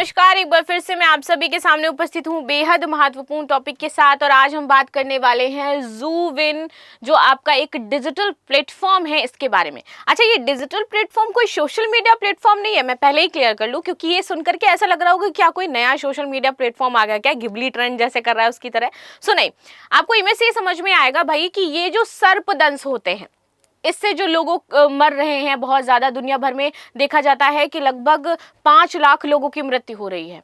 नमस्कार, एक बार फिर से मैं आप सभी के सामने उपस्थित हूँ बेहद महत्वपूर्ण टॉपिक के साथ। और आज हम बात करने वाले हैं ज़ूविन, जो आपका एक डिजिटल प्लेटफॉर्म है, इसके बारे में। अच्छा, ये डिजिटल प्लेटफॉर्म कोई सोशल मीडिया प्लेटफॉर्म नहीं है, मैं पहले ही क्लियर कर लूँ, क्योंकि ये सुनकर के ऐसा लग रहा होगा क्या कोई नया सोशल मीडिया प्लेटफॉर्म आ गया, क्या गिबली ट्रेंड जैसे कर रहा है उसकी तरह। सो नहीं, आपको इनमें से ये समझ में आएगा भाई कि ये जो सर्पदंश होते हैं, इससे जो लोगों मर रहे हैं बहुत ज़्यादा, दुनिया भर में देखा जाता है कि लगभग 5 लाख लोगों की मृत्यु हो रही है।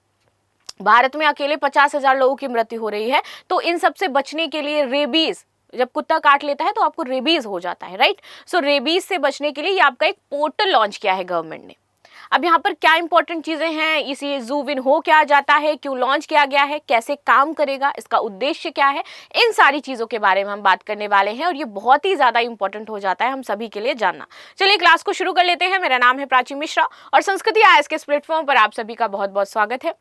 भारत में अकेले 50,000 लोगों की मृत्यु हो रही है। तो इन सब से बचने के लिए रेबीज, जब कुत्ता काट लेता है तो आपको रेबीज हो जाता है, राइट। सो रेबीज से बचने के लिए ये आपका एक पोर्टल लॉन्च किया है गवर्नमेंट ने। अब यहाँ पर क्या इंपॉर्टेंट चीजें हैं, इसी ज़ूविन हो क्या जाता है, क्यों लॉन्च किया गया है, कैसे काम करेगा, इसका उद्देश्य क्या है, इन सारी चीजों के बारे में हम बात करने वाले हैं। और ये बहुत ही ज्यादा इंपॉर्टेंट हो जाता है हम सभी के लिए जानना। चलिए क्लास को शुरू कर लेते हैं। मेरा नाम है प्राची मिश्रा और संस्कृति आईएएस के इस प्लेटफॉर्म पर आप सभी का बहुत बहुत स्वागत है।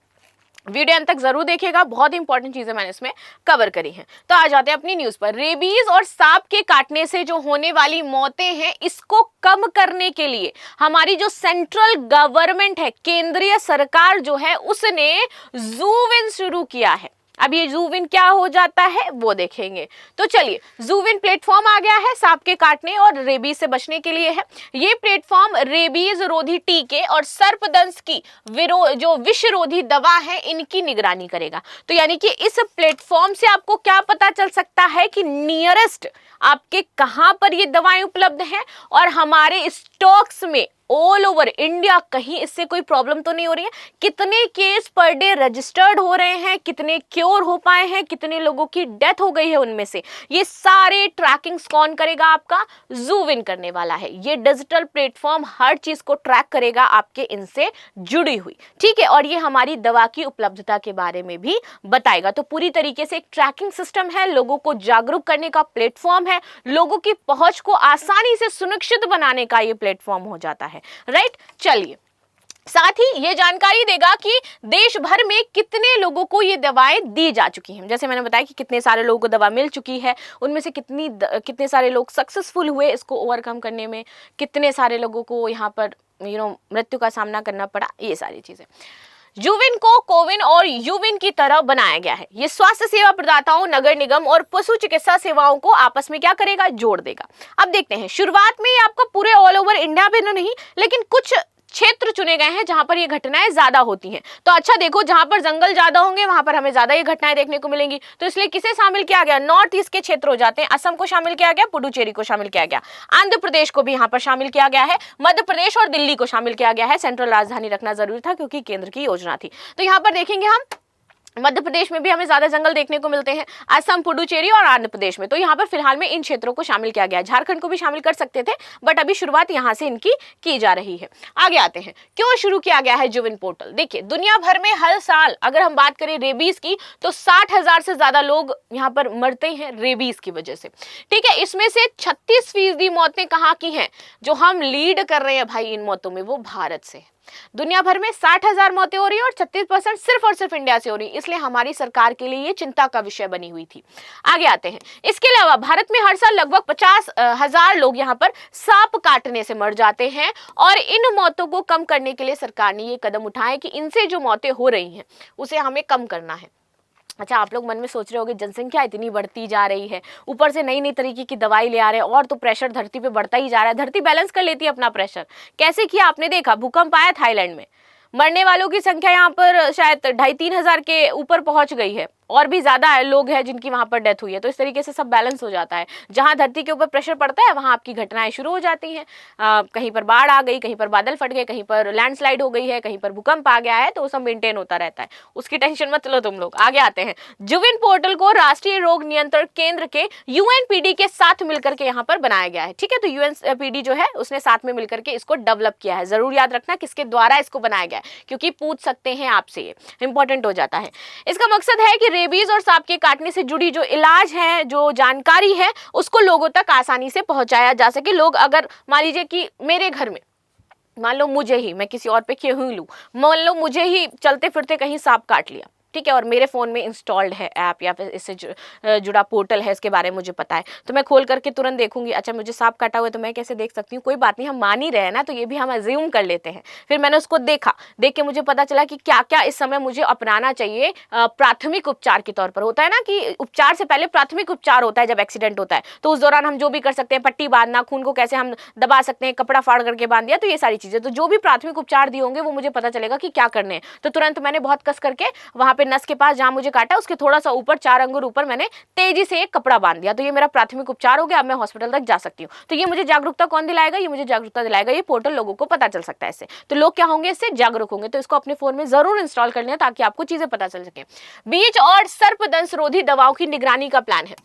वीडियो अंत तक जरूर देखिएगा, बहुत इंपॉर्टेंट चीजें मैंने इसमें कवर करी हैं। तो आ जाते हैं अपनी न्यूज पर। रेबीज और सांप के काटने से जो होने वाली मौतें हैं, इसको कम करने के लिए हमारी जो सेंट्रल गवर्नमेंट है, केंद्रीय सरकार जो है, उसने ज़ूविन शुरू किया है। अब ये ज़ूविन क्या हो जाता है वो देखेंगे। तो चलिए, ज़ूविन प्लेटफॉर्म आ गया है, सांप के काटने और रेबीज से बचने के लिए है। ये प्लेटफॉर्म रेबीज रोधी टीके और सर्पदंश की जो विषरोधी दवा है, इनकी निगरानी करेगा। तो यानी कि इस प्लेटफॉर्म से आपको क्या पता चल सकता है कि नियरेस्ट आपके कहां पर ये दवाएं उपलब्ध हैं और हमारे स्टॉक्स में ऑल ओवर इंडिया कहीं इससे कोई प्रॉब्लम तो नहीं हो रही है, कितने केस पर डे रजिस्टर्ड हो रहे हैं, कितने क्योर हो पाए हैं, कितने लोगों की डेथ हो गई है उनमें से, ये सारे ट्रैकिंग्स कौन करेगा? आपका ज़ूविन करने वाला है। ये डिजिटल प्लेटफॉर्म हर चीज को ट्रैक करेगा आपके इनसे जुड़ी हुई, ठीक है। और ये हमारी दवा की उपलब्धता के बारे में भी बताएगा। तो पूरी तरीके से एक ट्रैकिंग सिस्टम है, लोगों को जागरूक करने का प्लेटफॉर्म है, लोगों की पहुंच को आसानी से सुनिश्चित बनाने का ये प्लेटफॉर्म हो जाता है, राइट। चलिए, साथ ही ये जानकारी देगा कि देश भर में कितने लोगों को ये दवाएं दी जा चुकी हैं। जैसे मैंने बताया कि कितने सारे लोगों को दवा मिल चुकी है, उनमें से कितने सारे लोग सक्सेसफुल हुए इसको ओवरकम करने में, कितने सारे लोगों को यहाँ पर मृत्यु का सामना करना पड़ा, ये सारी चीजें। ज़ूविन को कोविन और यूविन की तरह बनाया गया है। ये स्वास्थ्य सेवा प्रदाताओं, नगर निगम और पशु चिकित्सा सेवाओं को आपस में क्या करेगा? जोड़ देगा। अब देखते हैं, शुरुआत में ये आपका पूरे ऑल ओवर इंडिया में नहीं, लेकिन कुछ क्षेत्र चुने गए हैं जहां पर ये घटनाएं ज्यादा होती हैं। तो अच्छा देखो, जहां पर जंगल ज्यादा होंगे वहां पर हमें ज्यादा ये घटनाएं देखने को मिलेंगी। तो इसलिए किसे शामिल किया गया? नॉर्थ ईस्ट के क्षेत्र हो जाते हैं। असम को शामिल किया गया, पुडुचेरी को शामिल किया गया, आंध्र प्रदेश को भी यहाँ पर शामिल किया गया है, मध्य प्रदेश और दिल्ली को शामिल किया गया है। सेंट्रल राजधानी रखना जरूरी था क्योंकि केंद्र की योजना थी। तो यहाँ पर देखेंगे हम, मध्य प्रदेश में भी हमें ज्यादा जंगल देखने को मिलते हैं, असम, पुडुचेरी और आंध्र प्रदेश में। तो यहाँ पर फिलहाल में इन क्षेत्रों को शामिल किया गया है। झारखंड को भी शामिल कर सकते थे, बट अभी शुरुआत यहाँ से इनकी की जा रही है। आगे आते हैं, क्यों शुरू किया गया है ज़ूविन पोर्टल। देखिए, दुनिया भर में हर साल अगर हम बात करें रेबीज की, तो 60,000 से ज्यादा लोग यहाँ पर मरते हैं रेबीज की वजह से, ठीक है। इसमें से 36% मौतें कहाँ की हैं? जो हम लीड कर रहे हैं भाई इन मौतों में, वो भारत से। दुनिया भर में 60,000 मौतें हो रही है और 36% सिर्फ और सिर्फ इंडिया से हो रही है। इसलिए हमारी सरकार के लिए ये चिंता का विषय बनी हुई थी। आगे आते हैं, इसके अलावा भारत में हर साल लगभग 50,000 लोग यहाँ पर सांप काटने से मर जाते हैं। और इन मौतों को कम करने के लिए सरकार ने ये कदम उठाए कि इनसे जो मौतें हो रही हैं उसे हमें कम करना है। अच्छा, आप लोग मन में सोच रहे होंगे, जनसंख्या इतनी बढ़ती जा रही है, ऊपर से नई नई तरीके की दवाई ले आ रहे हैं, और तो प्रेशर धरती पे बढ़ता ही जा रहा है। धरती बैलेंस कर लेती है अपना प्रेशर। कैसे किया आपने देखा? भूकंप आया थाईलैंड में, मरने वालों की संख्या यहाँ पर शायद 2,500-3 हजार के ऊपर पहुंच गई है, और भी ज्यादा लोग हैं जिनकी वहां पर डेथ हुई है। तो इस तरीके से सब बैलेंस हो जाता है। जहां धरती के ऊपर प्रेशर पड़ता है वहां आपकी घटनाएं शुरू हो जाती हैं। कहीं पर बाढ़ आ गई, कहीं पर बादल फट गए, कहीं पर लैंडस्लाइड हो गई है, कहीं पर भूकंप आ गया है, तो वो सब मेंटेन होता रहता है, उसकी टेंशन मत लो तुम लोग। आगे आते हैं, ज़ूविन पोर्टल को राष्ट्रीय रोग नियंत्रण केंद्र के यूएनपीडी के साथ मिलकर के यहाँ पर बनाया गया है, ठीक है। तो यूएनपीडी जो है उसने साथ में मिलकर के इसको डेवलप किया है। जरूर याद रखना किसके द्वारा इसको बनाया गया है, क्योंकि पूछ सकते हैं आपसे, ये इंपॉर्टेंट हो जाता है। इसका मकसद है कि रेबीज और सांप के काटने से जुड़ी जो इलाज है, जो जानकारी है, उसको लोगों तक आसानी से पहुंचाया जा सके। लोग अगर मान लीजिए कि मेरे घर में, मान लो मुझे ही, मैं किसी और पे क्यों लूं, मान लो मुझे ही चलते फिरते कहीं सांप काट लिया, ठीक है, और मेरे फ़ोन में इंस्टॉल्ड है ऐप या फिर इससे जुड़ा पोर्टल है, इसके बारे में मुझे पता है, तो मैं खोल करके तुरंत देखूंगी अच्छा मुझे सांप काटा हुआ है तो मैं कैसे देख सकती हूँ, कोई बात नहीं, हम मान ही रहे हैं ना, तो ये भी हम अज्यूम कर लेते हैं। फिर मैंने उसको देखा, देख के मुझे पता चला कि क्या क्या इस समय मुझे अपनाना चाहिए प्राथमिक उपचार के तौर पर। होता है ना कि उपचार से पहले प्राथमिक उपचार होता है जब एक्सीडेंट होता है, तो उस दौरान हम जो भी कर सकते हैं, पट्टी बांधना, खून को कैसे हम दबा सकते हैं, कपड़ा फाड़ करके बांध दिया, तो ये सारी चीजें, तो जो भी प्राथमिक उपचार दिए होंगे वो मुझे पता चलेगा कि क्या करने हैं। तो तुरंत मैंने बहुत कस करके वहां पे नस के पास जहां मुझे काटा उसके थोड़ा सा ऊपर 4 अंगुल ऊपर मैंने तेजी से एक कपड़ा बांध दिया, तो ये मेरा प्राथमिक उपचार हो गया, अब मैं हॉस्पिटल तक जा सकती हूँ। तो ये मुझे जागरूकता कौन दिलाएगा, ये मुझे जागरूकता दिलाएगा ये पोर्टल, लोगों को पता चल सकता है इससे, तो लोग क्या होंगे, इससे जागरूक होंगे। तो इसको अपने फोन में जरूर इंस्टॉल कर लें ताकि आपको चीजें पता चल सके। बीज और सर्पदंश रोधी दवाओं की निगरानी का प्लान है।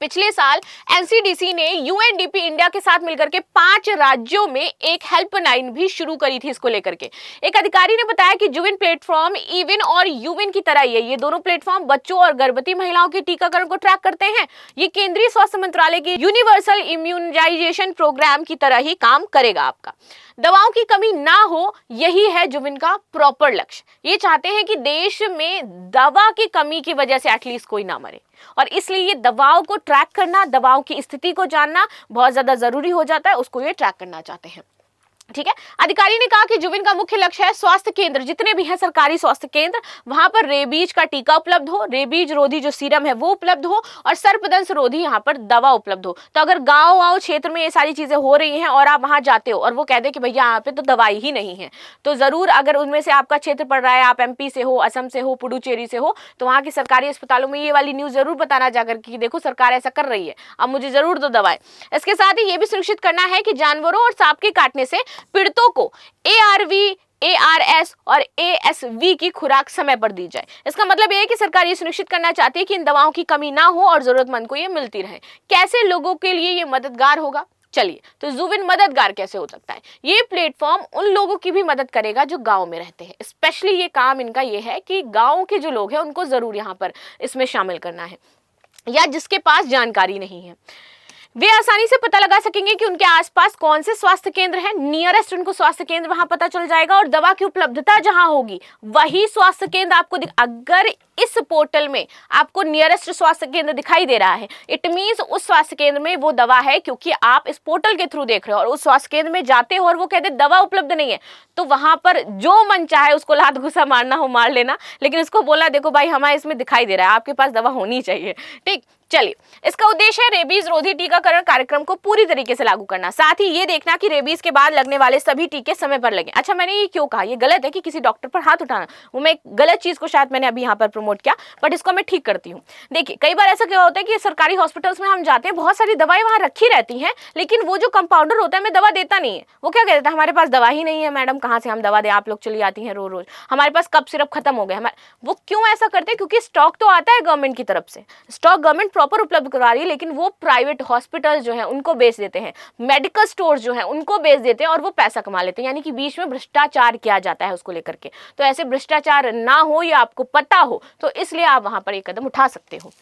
पिछले साल एनसीडीसी ने यूएनडीपी इंडिया के साथ मिलकर के 5 राज्यों में एक हेल्पलाइन भी शुरू करी थी इसको लेकर के। एक अधिकारी ने बताया कि जुविन प्लेटफॉर्म इविन और यूविन की तरह ही है, ये दोनों प्लेटफॉर्म बच्चों और गर्भवती महिलाओं के टीकाकरण को ट्रैक करते हैं। ये केंद्रीय स्वास्थ्य मंत्रालय के यूनिवर्सल इम्यूनाइजेशन प्रोग्राम की तरह ही काम करेगा। आपका दवाओं की कमी ना हो, यही है जुविन का प्रॉपर लक्ष्य। ये चाहते हैं कि देश में दवा की कमी की वजह से एटलीस्ट कोई ना मरे, और इसलिए ये दवाओं को ट्रैक करना, दवाओं की स्थिति को जानना बहुत ज्यादा जरूरी हो जाता है, उसको ये ट्रैक करना चाहते हैं। ठीक है, अधिकारी ने कहा कि जुविन का मुख्य लक्ष्य है स्वास्थ्य केंद्र जितने भी हैं, सरकारी स्वास्थ्य केंद्र, वहां पर रेबीज का टीका उपलब्ध हो, रेबीज रोधी जो सीरम है वो उपलब्ध हो, और सर्पदंश रोधी यहाँ पर दवा उपलब्ध हो। तो अगर गांव क्षेत्र में ये सारी चीजें हो रही हैं और आप वहां जाते हो और वो कह दे कि भैया यहाँ पे तो दवाई ही नहीं है, तो जरूर अगर उनमें से आपका क्षेत्र पड़ रहा है, आप एमपी से हो, असम से हो, पुडुचेरी से हो, तो वहां के सरकारी अस्पतालों में ये वाली न्यूज जरूर बताना जाकर कि देखो सरकार ऐसा कर रही है, अब मुझे जरूर दो दवाएं। इसके साथ ही ये भी सुनिश्चित करना है कि जानवरों और सांप के काटने से पीड़ितों को एआरवी, ARS और ASV की खुराक समय पर दी जाए। इसका मतलब यह है कि सरकार ये सुनिश्चित करना चाहती है कि इन दवाओं की कमी ना हो और जरूरतमंद को ये मिलती रहे। कैसे लोगों के लिए ये मददगार होगा, चलिए, तो जुविन मददगार कैसे हो सकता है। ये प्लेटफॉर्म उन लोगों की भी मदद करेगा जो गांव में रहते हैं। स्पेशली ये काम इनका ये है कि गांव के जो लोग हैं उनको जरूर यहाँ पर इसमें शामिल करना है, या जिसके पास जानकारी नहीं है वे आसानी से पता लगा सकेंगे कि उनके आसपास कौन से स्वास्थ्य केंद्र हैं, नियरेस्ट उनको स्वास्थ्य केंद्र वहां पता चल जाएगा, और दवा की उपलब्धता जहां होगी वही स्वास्थ्य केंद्र आपको अगर इस पोर्टल में आपको नियरेस्ट स्वास्थ्य केंद्र दिखाई दे रहा है, इट मींस उस स्वास्थ्य केंद्र में वो दवा है, क्योंकि आप इस पोर्टल के थ्रू देख रहे हो और उस स्वास्थ्य केंद्र में जाते हो और वो कहते दवा उपलब्ध नहीं है, तो वहां पर जो मन चाहे उसको लात घुसा मारना हो मार लेना, लेकिन उसको बोला देखो भाई हमारे इसमें दिखाई दे रहा है, आपके पास दवा होनी चाहिए। ठीक, चलिए, इसका उद्देश्य है रेबीज रोधी टीकाकरण कार्यक्रम को पूरी तरीके से लागू करना, साथ ही ये देखना कि रेबीज के बाद लगने वाले सभी टीके समय पर लगे। अच्छा, मैंने ये क्यों कहा, ये गलत है कि किसी डॉक्टर पर हाथ उठाना, वो मैं एक गलत चीज को शायद मैंने अभी यहाँ पर प्रमोट किया, बट इसको मैं ठीक करती हूँ। देखिए, कई बार ऐसा क्या होता है कि सरकारी हॉस्पिटल्स में हम जाते हैं, बहुत सारी दवाएं वहां रखी रहती हैं, लेकिन वो जो कंपाउंडर होता है हमें दवा देता नहीं है। वो क्या कहता है, हमारे पास दवा ही नहीं है मैडम, कहाँ से हम दवा दें, आप लोग चली आती हैं रोज रोज, हमारे पास कब सिरप खत्म हो गया। वो क्यों ऐसा करते हैं, क्योंकि स्टॉक तो आता है गवर्नमेंट की तरफ से, स्टॉक गवर्नमेंट प्रॉपर उपलब्ध करवा रही है, लेकिन वो प्राइवेट हॉस्पिटल जो है उनको बेच देते हैं, मेडिकल स्टोर जो है उनको बेच देते हैं और वो पैसा कमा लेते हैं, यानी कि बीच में भ्रष्टाचार किया जाता है उसको लेकर के। तो ऐसे भ्रष्टाचार ना हो, या आपको पता हो, तो इसलिए आप वहां पर एक कदम उठा सकते हो,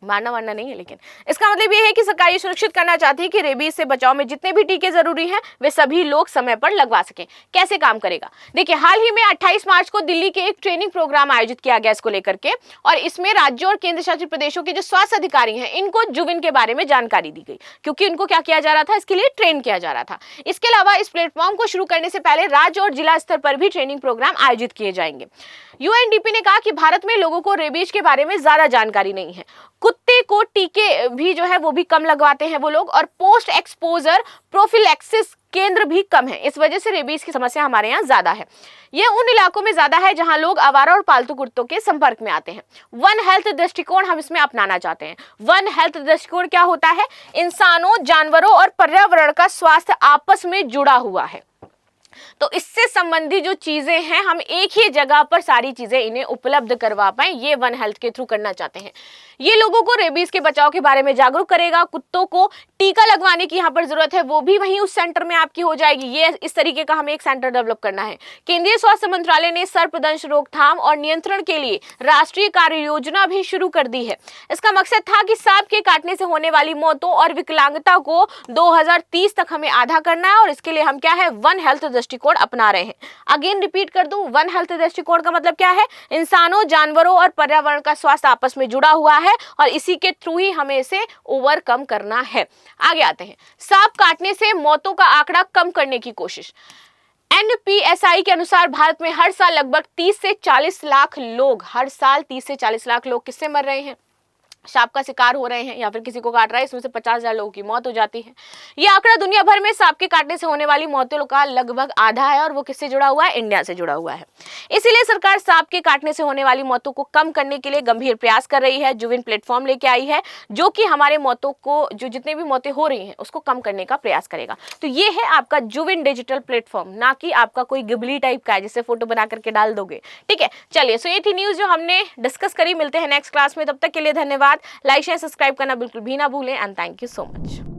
मारना वारना नहीं है। लेकिन इसका मतलब ये है कि सरकार ये सुनिश्चित करना चाहती है कि रेबीज से बचाव में जितने भी टीके जरूरी हैं वे सभी लोग समय पर लगवा सकें। कैसे काम करेगा, देखिए, हाल ही में 28 मार्च को दिल्ली के एक ट्रेनिंग प्रोग्राम आयोजित किया गया इसको लेकर के, और इसमें राज्यों और केंद्र शासित प्रदेशों के जो स्वास्थ्य अधिकारी हैं इनको जुविन के बारे में जानकारी दी गई, क्योंकि इनको क्या किया जा रहा था, इसके लिए ट्रेन किया जा रहा था। इसके अलावा इस प्लेटफॉर्म को शुरू करने से पहले राज्य और जिला स्तर पर भी ट्रेनिंग प्रोग्राम आयोजित किए जाएंगे। यूएनडीपी ने कहा कि भारत में लोगों को रेबीज के बारे में ज्यादा जानकारी नहीं है, कुत्ते को टीके भी जो है वो भी कम लगवाते हैं वो लोग, और पोस्ट एक्सपोजर प्रोफिलैक्सिस केंद्र भी कम है, इस वजह से रेबीज की समस्या हमारे यहाँ ज्यादा है। ये उन इलाकों में ज्यादा है जहां लोग आवारा और पालतू कुत्तों के संपर्क में आते हैं। वन हेल्थ दृष्टिकोण हम इसमें अपनाना चाहते हैं। वन हेल्थ दृष्टिकोण क्या होता है, इंसानों, जानवरों और पर्यावरण का स्वास्थ्य आपस में जुड़ा हुआ है, तो इससे संबंधित जो चीजें हैं हम एक ही जगह पर सारी चीजें इन्हें उपलब्ध करवा पाए, ये वन हेल्थ के थ्रू करना चाहते हैं। ये लोगों को रेबीज के बचाव के बारे में जागरूक करेगा। कुत्तों को टीका लगवाने की यहाँ पर जरूरत है, वो भी वहीं उस सेंटर में आपकी हो जाएगी। ये इस तरीके का हमें एक सेंटर डेवलप करना है। केंद्रीय स्वास्थ्य मंत्रालय ने सर्पदंश रोकथाम और नियंत्रण के लिए राष्ट्रीय कार्य योजना भी शुरू कर दी है। इसका मकसद था कि सांप के काटने से होने वाली मौतों और विकलांगता को 2030 तक हमें आधा करना है, और इसके लिए हम क्या है, वन हेल्थ दृष्टिकोण अपना रहे हैं। अगेन रिपीट कर दूं, वन हेल्थ दृष्टिकोण का मतलब क्या है, इंसानों, जानवरों और पर्यावरण का स्वास्थ्य आपस में जुड़ा हुआ है, और इसी के थ्रू ही हमें इसे ओवरकम करना है। आगे आते हैं, सांप काटने से मौतों का आंकड़ा कम करने की कोशिश। NPSI के अनुसार भारत में हर साल लगभग 30 से 40 लाख लोग, हर साल 30 से 40 लाख लोग किससे मर रहे हैं, सांप का शिकार हो रहे हैं या फिर किसी को काट रहा है। इसमें से 50,000 लोगों की मौत हो जाती है। यह आंकड़ा दुनिया भर में सांप के काटने से होने वाली मौतों का लगभग आधा है, और वो किससे जुड़ा हुआ है, इंडिया से जुड़ा हुआ है। इसीलिए सरकार सांप के काटने से होने वाली मौतों को कम करने के लिए गंभीर प्रयास कर रही है। जुविन प्लेटफॉर्म लेके आई है, जो कि हमारे मौतों को, जो जितने भी मौतें हो रही हैं उसको कम करने का प्रयास करेगा। तो ये है आपका जुविन डिजिटल प्लेटफॉर्म, ना कि आपका कोई गिबली टाइप का है जिससे फोटो बना करके डाल दोगे। ठीक है, चलिए, सो ये थी न्यूज जो हमने डिस्कस करी। मिलते हैं नेक्स्ट क्लास में, तब तक के लिए धन्यवाद। लाइक शेयर सब्सक्राइब करना बिल्कुल भी ना भूलें, and thank you so much.